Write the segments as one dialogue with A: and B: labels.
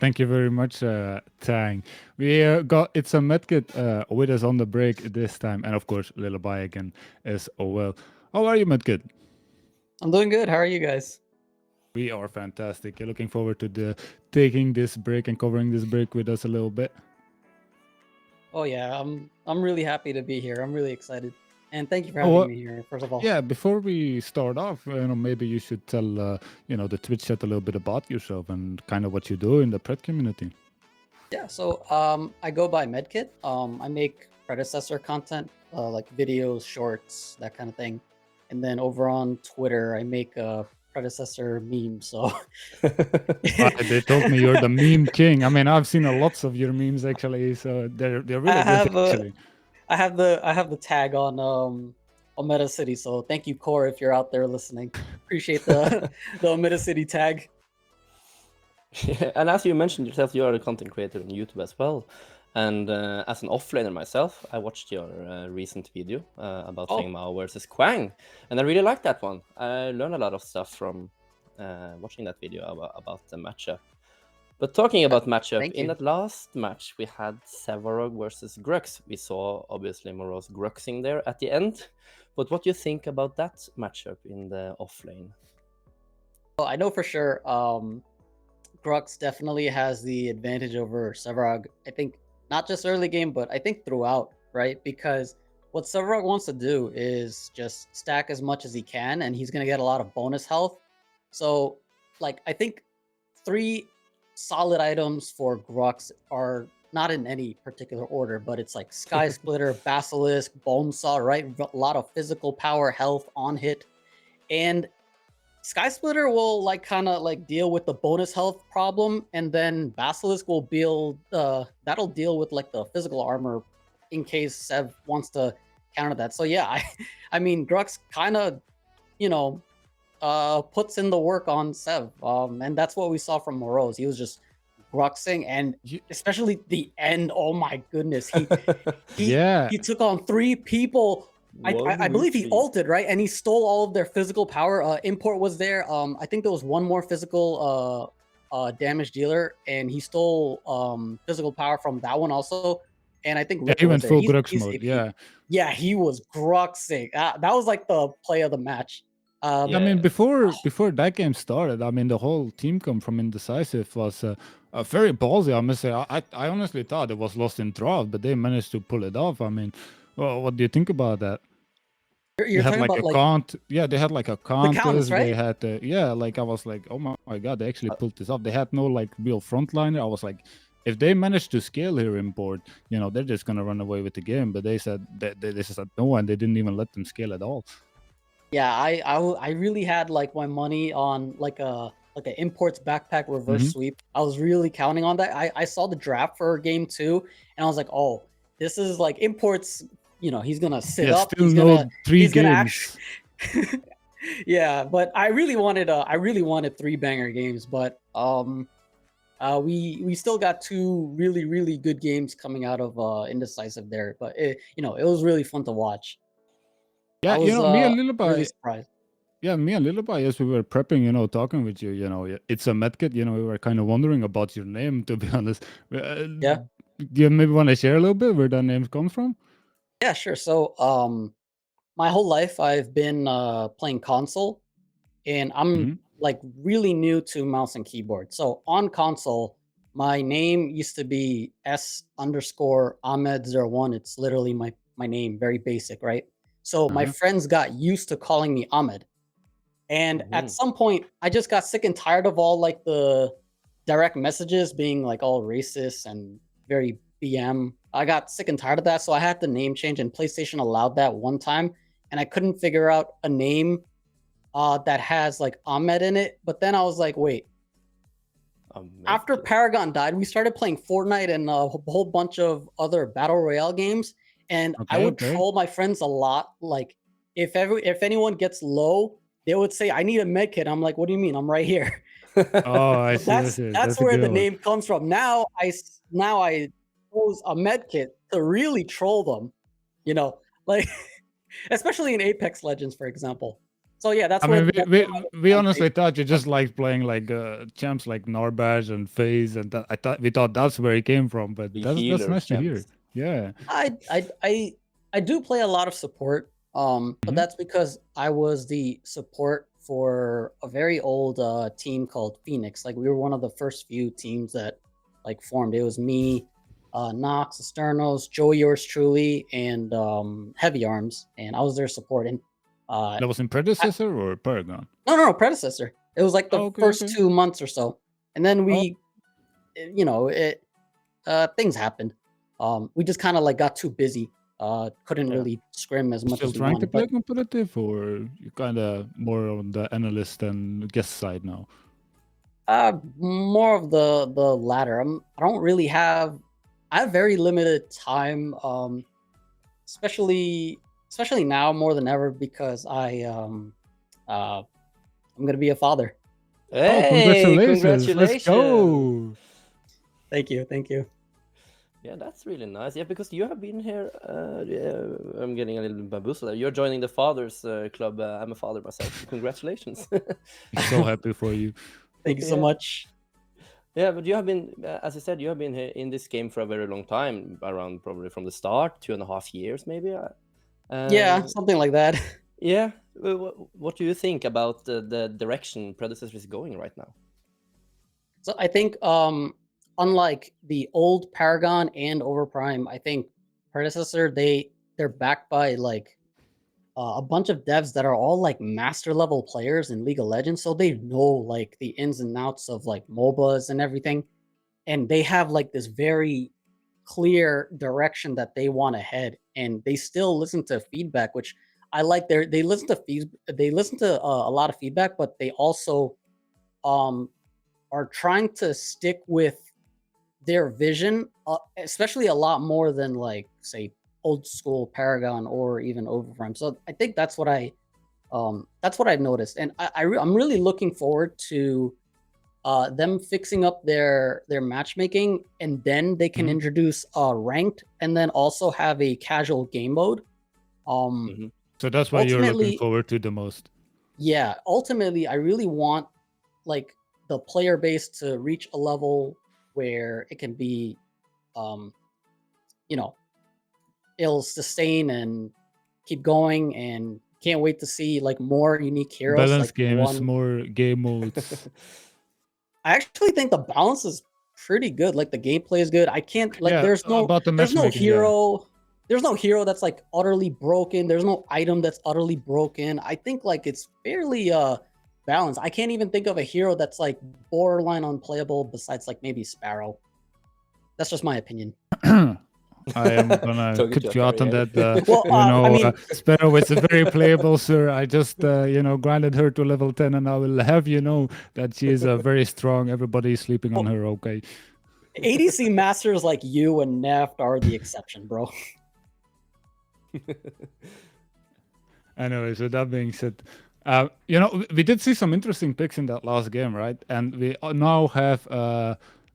A: Thank you very much, Tang. We got It's a Medkit with us on the break this time, and of course, Lilleby again as well. How are you, Medkit?
B: I'm doing good. How are you guys?
A: We are fantastic. Looking forward to the taking this break and covering this break with us a little bit.
B: Oh yeah, I'm really happy to be here. I'm really excited. And thank you for
A: Oh,
B: having me here, first of all.
A: yeah. Before we start off, maybe you should tell the Twitch chat a little bit about yourself and kind of what you do in the pet community.
B: Yeah, so I go by Medkit. I make predecessor content, like videos, shorts, that kind of thing. And then over on Twitter, I make predecessor memes. So
A: They told me you're the meme king. I mean, I've seen a lots of your memes actually, so they're
B: I
A: really good
B: have a
A: actually.
B: I have the tag on Meta City. So thank you, Core, if you're out there listening. Appreciate the the Meta City tag.
C: Yeah, and as you mentioned yourself, you are a content creator on YouTube as well. And as an offlaner myself, I watched your recent video about
B: Oh,
C: Feng Mao versus Quang, and I really liked that one. I learned a lot of stuff from watching that video about the matchup. But talking about matchup,
B: thank
C: in
B: you.
C: that last match, we had Sevarog versus Grux. We saw, obviously, Moros Gruxing there at the end. But what do you think about that matchup in the offlane?
B: Well, I know for sure. Grux definitely has the advantage over Sevarog. I think not just early game, but I think throughout, right? Because what Sevarog wants to do is just stack as much as he can, and he's gonna get a lot of bonus health. So, like, I think three solid items for Grux are not in any particular order, but it's like Sky Splitter, Basilisk, Bone Saw, right? A lot of physical power, health on hit, and Sky Splitter will like kind of like deal with the bonus health problem, and then Basilisk will build that'll deal with like the physical armor in case Sev wants to counter that. So yeah, I mean Grux kind of you know puts in the work on Sev, and that's what we saw from Moroz. He was just Gruxing, and
A: You,
B: especially the end. Oh my goodness, he he
A: yeah,
B: he took on three people. I believe he
C: 1v3.
B: ulted, right, and he stole all of their physical power. Import was there. I think there was one more physical damage dealer, and he stole physical power from that one also. And I think
A: yeah, he
B: Ripper was
A: went
B: there.
A: full
B: He's
A: Grux
B: he's
A: mode.
B: AP.
A: Yeah,
B: Yeah, he was Gruxing. That was like the play of the match.
A: I
B: Um,
A: mean,
C: Yeah.
A: before that game started, I mean, the whole team come from Indecisive was very ballsy. I must say, I honestly thought it was lost in draft, but they managed to pull it off. I mean, well, what do you think about that? They
B: you're
A: had
B: talking
A: like
B: about
A: a
B: like
A: yeah, they had like a
B: the Countess,
A: contest. They
B: right?
A: had, yeah, like I was like, oh my god, they actually
C: Uh,
A: pulled this off. They had no like real frontliner. I was like, if they manage to scale here in board, they're just gonna run away with the game. But they said they said no, and they didn't even let them scale at all.
B: Yeah, I really had like my money on like a imports backpack reverse
A: Hmm.
B: sweep. I was really counting on that. I saw the draft for game two, and I was like, oh, this is like imports. He's gonna sit
A: Yeah,
B: up.
A: still no three
B: He's gonna actually.
A: games.
B: Yeah, but I really wanted three banger games, but we still got two really good games coming out of indecisive there. But it was really fun to watch. I
A: Yeah,
B: was
A: me and
B: really
A: Lilleby.
B: surprised.
A: Yeah, me and Lilleby, as we were prepping, talking with you, it's a medkit. We were kind of wondering about your name, to be honest.
B: Yeah.
A: Do you maybe want to share a little bit where that name comes from?
B: Yeah, sure. So, my whole life I've been playing console, and I'm
A: Hmm.
B: like really new to mouse and keyboard. So on console, my name used to be S underscore Ahmed01. It's literally my name, very basic, right? So my
A: Uh-huh.
B: friends got used to calling me Ahmed, and at
C: mhm.
B: some point, I just got sick and tired of all like the direct messages being like all racist and very BM. I got sick and tired of that, so I had the name change, and PlayStation allowed that one time, and I couldn't figure out a name that has like Ahmed in it. But then I was like, wait. After
C: AMedKit.
B: Paragon died, we started playing Fortnite and a whole bunch of other battle royale games, and I
A: Okay,
B: would
A: okay.
B: troll my friends a lot. Like, if anyone gets low, they would say, "I need a med kit." I'm like, "What do you mean? I'm right here."
A: Oh, I
B: So
A: see, I
B: that's
A: see.
B: that's
A: That's a
B: where the
A: good one.
B: name comes from. Now I use a med kit to really troll them, you know, like especially in Apex Legends, for example. So yeah, that's
A: I
B: where
A: mean,
B: that's
A: we
B: where my
A: we
B: fan
A: honestly
B: base
A: thought you
B: comes
A: just liked playing like champs like Norbash and FaZe, and we thought that's where it came from. But
C: The
A: that's
C: healer
A: nice to hear.
C: champs.
A: Yeah.
B: I do play a lot of support, but
A: Mhm.
B: that's because I was the support for a very old team called Phoenix. Like we were one of the first few teams that like formed. It was me, Nox, Asternos, Joey, yours truly, and Heavy Arms, and I was their support. And
A: That was in
B: I,
A: predecessor or Paragon?
B: no, predecessor. It was like the
A: Oh, okay,
B: first
A: okay.
B: 2 months or so, and then
A: Oh,
B: it things happened. We just kind of like got too busy. Couldn't
C: Yeah.
B: really scrim as
A: you
B: much
A: still
B: as we
A: trying to
B: wanted.
A: play
B: But
A: competitive, or you kind of more on the analyst and guest side now?
B: more of the latter. I don't really have. I have very limited time. Especially now more than ever because I'm gonna be a father.
A: Oh,
C: Hey,
A: congratulations! Let's
C: congratulations!
A: go.
B: Thank you, thank you.
C: Yeah, that's really nice. Yeah, because you have been here. Yeah, I'm getting a little bamboozled. You're joining the fathers club. I'm a father myself. Congratulations.
A: So happy for you.
B: Thank you so
C: Yeah.
B: much.
C: Yeah, but you have been, as I said, you have been here in this game for a very long time, around probably from the start, 2.5 years maybe.
B: Yeah,
C: Uh,
B: something like that.
C: yeah. What do you think about the direction Predecessor is going right now?
B: So I think unlike the old Paragon and Overprime, I think predecessor they're backed by like a bunch of devs that are all like master level players in League of Legends, so they know like the ins and outs of like MOBAs and everything, and they have like this very clear direction that they want to head, and they still listen to feedback, which I like. They listen to a lot of feedback, but they also um are trying to stick with their vision, especially a lot more than like say old school Paragon or even Overprime. So I think that's what I've noticed, and I'm really looking forward to them fixing up their matchmaking, and then they can
A: Mhm.
B: introduce ranked, and then also have a casual game mode. Um,
C: Hmm.
A: So that's what you're looking
B: ultimately,
A: forward to the most.
B: yeah, ultimately, I really want like the player base to reach a level where it can be, um, you know, it'll sustain and keep going, and can't wait to see like more unique heroes.
A: Balance
B: Like the
A: games,
B: one,
A: more game modes.
B: I actually think the balance is pretty good. Like the gameplay is good. I can't like
A: Yeah, about the
B: there's no
A: matchmaking. Yeah.
B: hero. There's no hero that's like utterly broken. There's no item that's utterly broken. I think like it's fairly balanced. I can't even think of a hero that's like borderline unplayable besides like maybe Sparrow. That's just my opinion.
A: I am gonna
C: Talking to
A: cut
C: a
A: you out on
C: fairy
A: that.
C: here.
B: Well, I mean,
A: Sparrow is a very playable, sir. I just, grinded her to level 10, and I will have you know that she is very strong. Everybody is sleeping on
B: well,
A: her, okay?
B: ADC masters like you and Neft are the exception, bro.
A: Anyway, so that being said, we did see some interesting picks in that last game, right? And we now have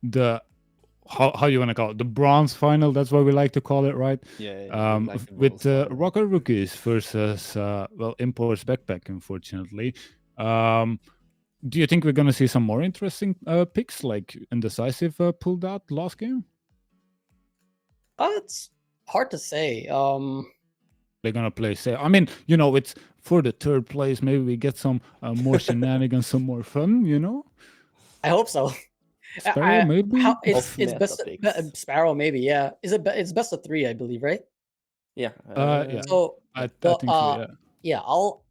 A: the how you want to call it, the bronze final. That's what we like to call it, right?
C: Yeah, we like the
A: With
C: bronze final.
A: Rocket Rookies versus Imports Backpack. Unfortunately, um, do you think we're gonna see some more interesting picks like Indecisive pulled out last game?
B: It's hard to say.
A: They're gonna play safe. I mean, it's for the third place. Maybe we get some more shenanigans, some more fun.
B: I hope so.
A: Sparrow, maybe.
B: How
C: Off
B: it's
C: meta
B: best
C: picks.
B: Sparrow maybe, yeah. It's best of 3, I believe, right?
C: Yeah.
A: Yeah,
B: So
A: I
B: well
A: think so. Yeah.
B: yeah, I'll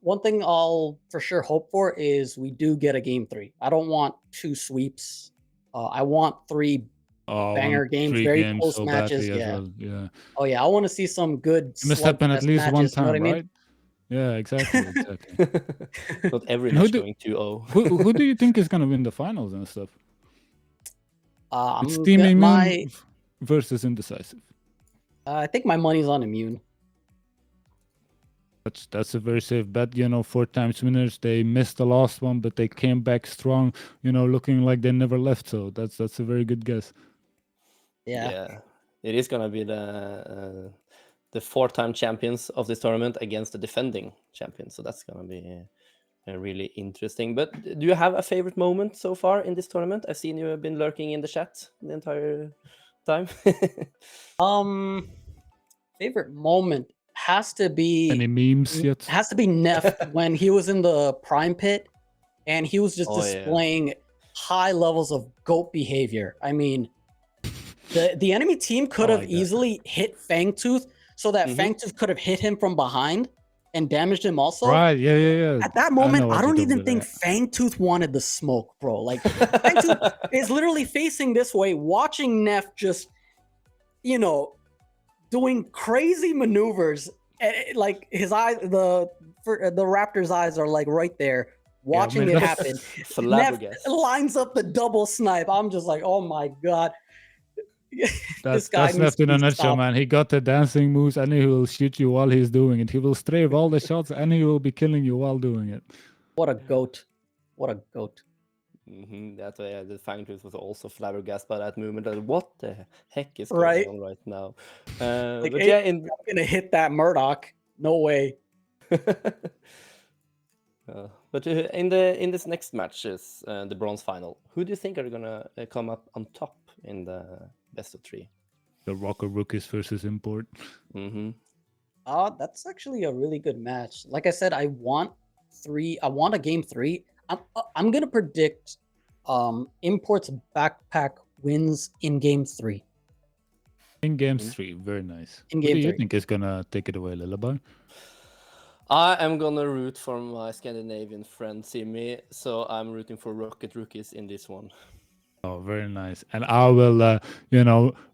B: one thing I'll for sure hope for is we do get a game 3. I don't want 2 sweeps. I want 3
A: Oh, I want
B: banger games,
A: 3
B: very
A: games
B: close
A: so
B: matches.
A: badly as
B: Yeah.
A: well. Yeah,
B: Oh yeah, I want to see some good
A: it must happen at
B: slugfest
A: least one
B: matches, you know what
A: time,
B: I mean?
A: right? Yeah, exactly, exactly.
C: Not every
A: And who
C: match
A: do
C: going 2-0.
A: who do you think is gonna win the finals and stuff? It's
B: I'm
A: Team
B: got
A: Immune
B: my
A: versus Indecisive.
B: I think my money's on Immune.
A: That's a very safe bet. 4 times winners. They missed the last one, but they came back strong. Looking like they never left. So that's a very good guess.
B: Yeah.
C: Yeah, it is gonna be the the 4-time champions of this tournament against the defending champions. So that's gonna be really interesting. But do you have a favorite moment so far in this tournament? I've seen you have been lurking in the chat the entire time.
B: Favorite moment has to be
A: Any memes yet?
B: has to be Neff when he was in the prime pit and he was just
C: Oh, yeah.
B: displaying high levels of goat behavior. I mean, the enemy team could
A: I
B: have
A: like that.
B: easily hit Fangtooth so that
C: Mhm.
B: Fangtooth could have hit him from behind and damaged him also.
A: Right, yeah.
B: At that
A: know
B: moment,
A: what
B: I
A: you're
B: don't
A: talking
B: even think
A: about.
B: Fangtooth wanted the smoke, bro. Like, Fangtooth is literally facing this way, watching Neff just, you know, doing crazy maneuvers. And like his eyes, the Raptor's eyes are like right there, watching
A: man,
B: it
A: that's
B: happen. Neff
C: Flabbergasted.
B: lines up the double snipe. I'm just like, oh my god. This guy
A: That's
B: needs
A: left
B: to
A: in a
B: be
A: nutshell,
B: stopped.
A: man. He got the dancing moves and he will shoot you while he's doing it. He will strafe all the shots and he will be killing you while doing it.
B: What a goat. What a goat.
C: That's why the Fangbooth was also flabbergasted by that movement. Like, what the heck is going
B: Right?
C: on right now?
B: Like,
C: But
B: hey,
C: yeah,
B: I'm gonna hit that Murdoch. No way.
C: but in this next match is the bronze final. Who do you think are gonna come up on top in the best of 3?
A: The Rocker Rookies versus Import.
B: That's actually a really good match. Like I said, I want a game 3. I'm gonna predict Import's backpack wins in game 3.
A: In game 3, very nice.
B: In
A: Who
B: game
A: do you
B: 3.
A: think is gonna take it away, Lilleby?
C: I am gonna root for my Scandinavian friend Simi, so I'm rooting for Rocket Rookies in this one.
A: Oh, very nice. And I will,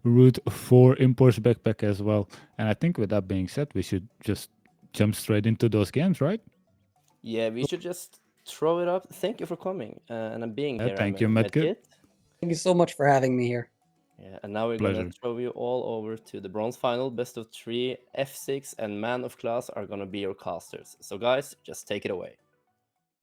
A: root for Import's backpack as well. And I think with that being said, we should just jump straight into those games, right?
C: Yeah, we should just throw it up. Thank you for coming and I'm being here.
A: Thank you,
C: AMedKit.
A: AMedKit.
B: Thank you so much for having me here.
C: Yeah, and now we're
A: Pleasure.
C: gonna throw you all over to the bronze final, best of 3. F6 and Man of Class are gonna be your casters. So guys, just take it away.